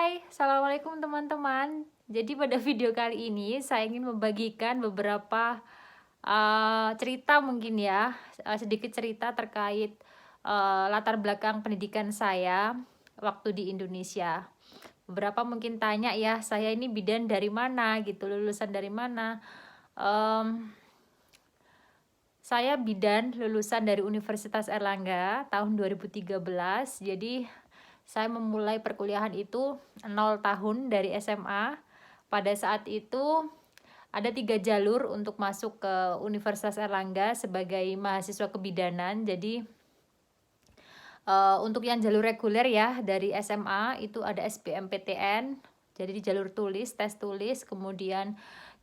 Hai, Assalamualaikum teman-teman. Jadi pada video kali ini saya ingin membagikan beberapa cerita mungkin ya, sedikit cerita terkait latar belakang pendidikan saya waktu di Indonesia. Beberapa mungkin tanya ya, saya ini bidan dari mana gitu, lulusan dari mana. Saya bidan lulusan dari Universitas Erlangga tahun 2013. Jadi saya memulai perkuliahan itu 0 tahun dari SMA. Pada saat itu ada 3 jalur untuk masuk ke Universitas Erlangga sebagai mahasiswa kebidanan. Jadi untuk yang jalur reguler ya, dari SMA itu ada SBMPTN, jadi di jalur tulis, tes tulis, kemudian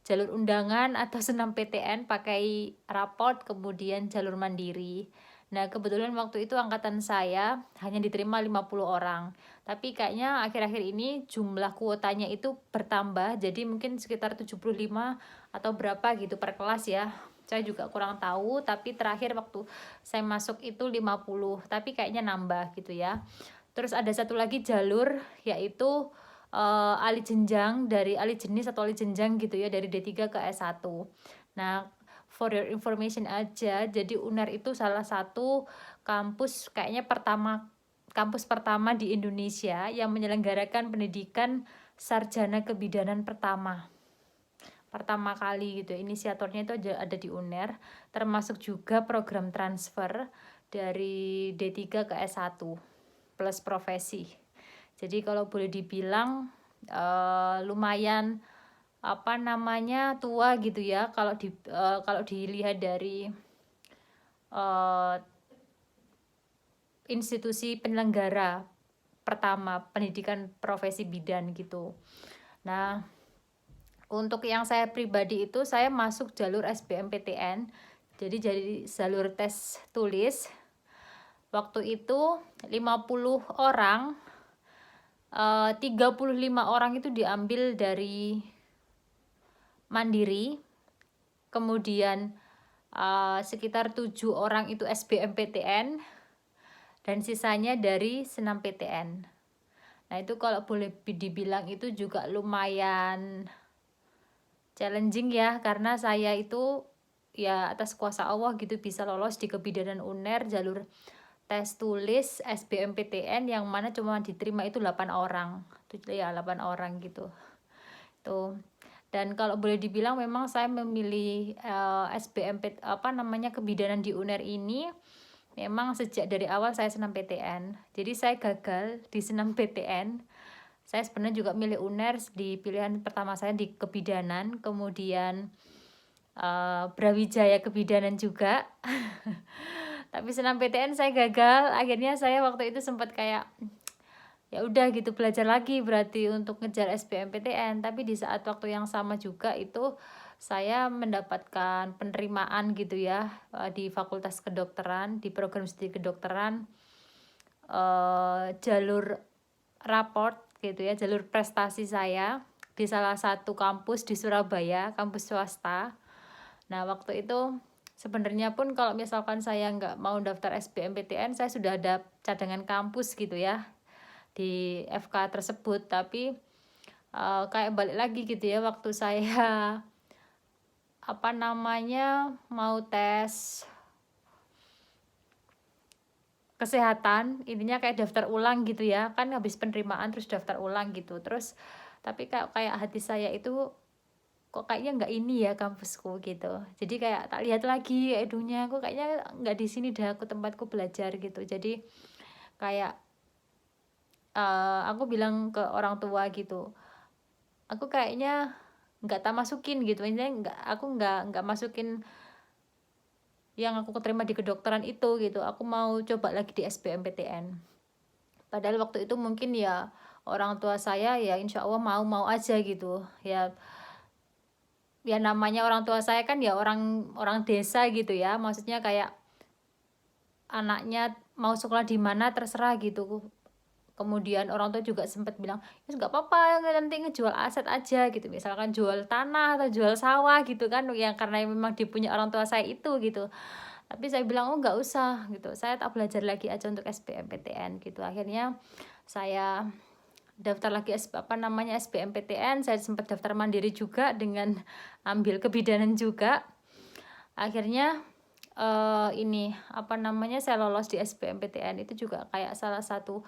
jalur undangan atau senam PTN pakai raport, kemudian jalur mandiri. Nah, kebetulan waktu itu angkatan saya hanya diterima 50 orang. Tapi kayaknya akhir-akhir ini jumlah kuotanya itu bertambah, jadi mungkin sekitar 75 atau berapa gitu per kelas ya. Saya juga kurang tahu, tapi terakhir waktu saya masuk itu 50, tapi kayaknya nambah gitu ya. Terus ada satu lagi jalur, yaitu alih jenjang, dari alih jenis atau alih jenjang gitu ya, dari D3 ke S1. Nah, for your information aja, jadi UNER itu salah satu kampus kayaknya kampus pertama di Indonesia yang menyelenggarakan pendidikan sarjana kebidanan pertama kali gitu. Inisiatornya itu ada di UNER, termasuk juga program transfer dari D3 ke S1 plus profesi. Jadi kalau boleh dibilang lumayan tua gitu ya, kalau dilihat dari institusi penyelenggara pertama pendidikan profesi bidan gitu. Nah, untuk yang saya pribadi itu saya masuk jalur SBMPTN, jadi jalur tes tulis. Waktu itu 50 orang, 35 orang itu diambil dari mandiri, kemudian sekitar 7 orang itu SBMPTN, dan sisanya dari senam PTN. Nah, itu kalau boleh dibilang itu juga lumayan challenging ya, karena saya itu ya atas kuasa Allah gitu bisa lolos di kebidanan UNER jalur tes tulis SBMPTN, yang mana cuma diterima itu 8 orang. Itu ya 8 orang gitu. Tuh. Dan kalau boleh dibilang memang saya memilih kebidanan di UNER ini memang sejak dari awal saya senam PTN. Jadi saya gagal di senam PTN. Saya sebenarnya juga milih UNER di pilihan pertama saya di kebidanan, kemudian Brawijaya kebidanan juga. Tapi senam PTN saya gagal. Akhirnya saya waktu itu sempat kayak ya udah gitu, belajar lagi berarti untuk ngejar SBMPTN. Tapi di saat waktu yang sama juga itu saya mendapatkan penerimaan gitu ya di Fakultas Kedokteran, di program studi kedokteran, jalur raport gitu ya, jalur prestasi saya di salah satu kampus di Surabaya, kampus swasta. Nah, waktu itu sebenarnya pun kalau misalkan saya nggak mau daftar SBMPTN, saya sudah ada cadangan kampus gitu ya di FK tersebut. Tapi kayak balik lagi gitu ya, waktu saya mau tes kesehatan, intinya kayak daftar ulang gitu ya, kan habis penerimaan terus daftar ulang gitu. Terus tapi kayak hati saya itu kok kayaknya nggak ini ya kampusku gitu. Jadi kayak tak lihat lagi edunya, aku kayaknya nggak di sini dah aku tempatku belajar gitu. Jadi kayak aku bilang ke orang tua gitu, aku kayaknya nggak tak masukin gitu. Intinya aku nggak masukin yang aku keterima di kedokteran itu gitu. Aku mau coba lagi di SBMPTN. Padahal waktu itu mungkin ya orang tua saya ya insya Allah mau aja gitu ya. Ya namanya orang tua saya kan ya orang desa gitu ya, maksudnya kayak anaknya mau sekolah di mana terserah gitu. Kemudian orang tua juga sempat bilang ya nggak apa-apa, nanti ngejual aset aja gitu, misalkan jual tanah atau jual sawah gitu kan, yang karena memang dipunya orang tua saya itu gitu. Tapi saya bilang oh nggak usah gitu, saya tak belajar lagi aja untuk SBMPTN gitu. Akhirnya saya daftar lagi SBMPTN, saya sempat daftar mandiri juga dengan ambil kebidanan juga. Akhirnya saya lolos di SBMPTN. Itu juga kayak salah satu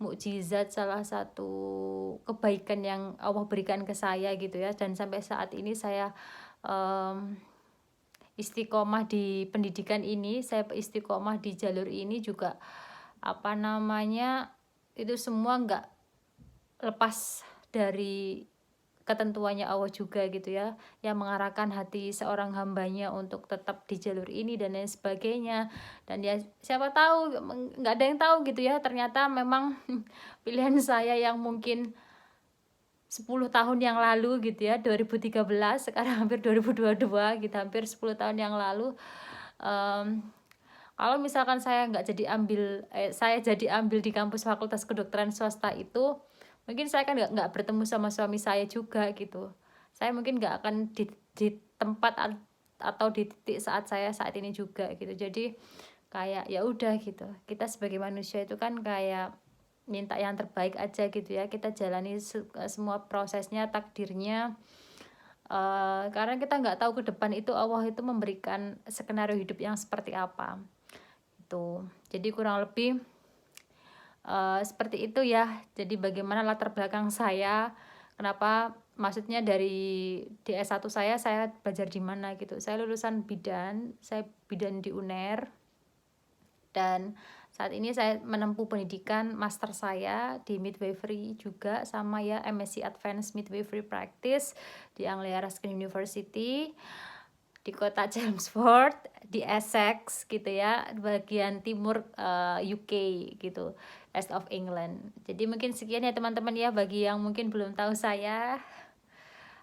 mukjizat, salah satu kebaikan yang Allah berikan ke saya gitu ya. Dan sampai saat ini saya istiqomah di pendidikan ini, saya istiqomah di jalur ini juga itu semua nggak lepas dari ketentuannya Allah juga gitu ya, yang mengarahkan hati seorang hambanya untuk tetap di jalur ini dan lain sebagainya. Dan ya siapa tahu, nggak ada yang tahu gitu ya, ternyata memang pilihan saya yang mungkin 10 tahun yang lalu gitu ya, 2013, sekarang hampir 2022 gitu, hampir 10 tahun yang lalu, kalau misalkan saya jadi ambil di kampus Fakultas Kedokteran swasta itu, mungkin saya kan nggak bertemu sama suami saya juga gitu. Saya mungkin nggak akan di tempat atau di titik saat ini juga gitu. Jadi kayak ya udah gitu, kita sebagai manusia itu kan kayak minta yang terbaik aja gitu ya, kita jalani semua prosesnya, takdirnya, karena kita nggak tahu ke depan itu Allah itu memberikan skenario hidup yang seperti apa itu. Jadi kurang lebih seperti itu ya. Jadi bagaimana latar belakang saya, kenapa, maksudnya di S1 saya belajar di mana gitu. Saya lulusan bidan, saya bidan di UNER, dan saat ini saya menempuh pendidikan master saya di midwifery juga, sama ya MSc Advanced Midwifery Practice di Anglia Ruskin University di kota Chelmsford di Essex gitu ya, bagian timur UK gitu, East of England. Jadi mungkin sekian ya teman-teman ya, bagi yang mungkin belum tahu saya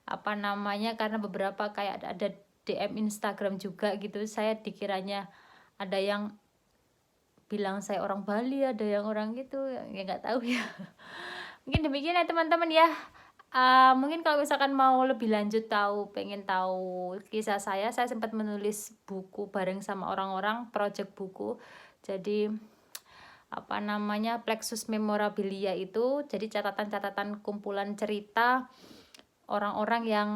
karena beberapa kayak ada DM Instagram juga gitu, saya dikiranya ada yang bilang saya orang Bali, ada yang orang gitu ya, nggak tahu ya. Mungkin demikian ya teman-teman ya. Mungkin kalau misalkan mau lebih lanjut pengen tahu kisah saya sempat menulis buku bareng sama orang-orang, project buku. Jadi Plexus Memorabilia itu jadi catatan-catatan kumpulan cerita orang-orang yang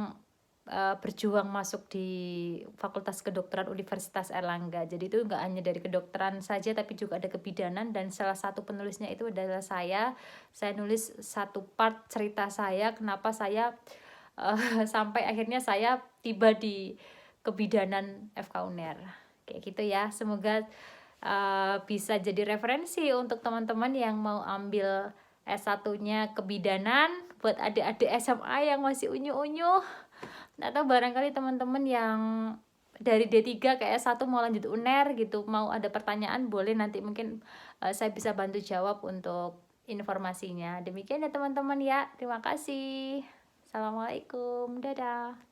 berjuang masuk di Fakultas Kedokteran Universitas Airlangga. Jadi itu nggak hanya dari kedokteran saja, tapi juga ada kebidanan, dan salah satu penulisnya itu adalah saya. Saya nulis satu part cerita saya, kenapa saya sampai akhirnya saya tiba di kebidanan FK UNER. Kayak gitu ya. Semoga bisa jadi referensi untuk teman-teman yang mau ambil S1-nya kebidanan, buat adik-adik SMA yang masih unyu-unyu, atau barangkali teman-teman yang dari D3 ke S1 mau lanjut UNER gitu, mau ada pertanyaan boleh, nanti mungkin saya bisa bantu jawab untuk informasinya. Demikian ya teman-teman ya, terima kasih. Assalamualaikum, dadah.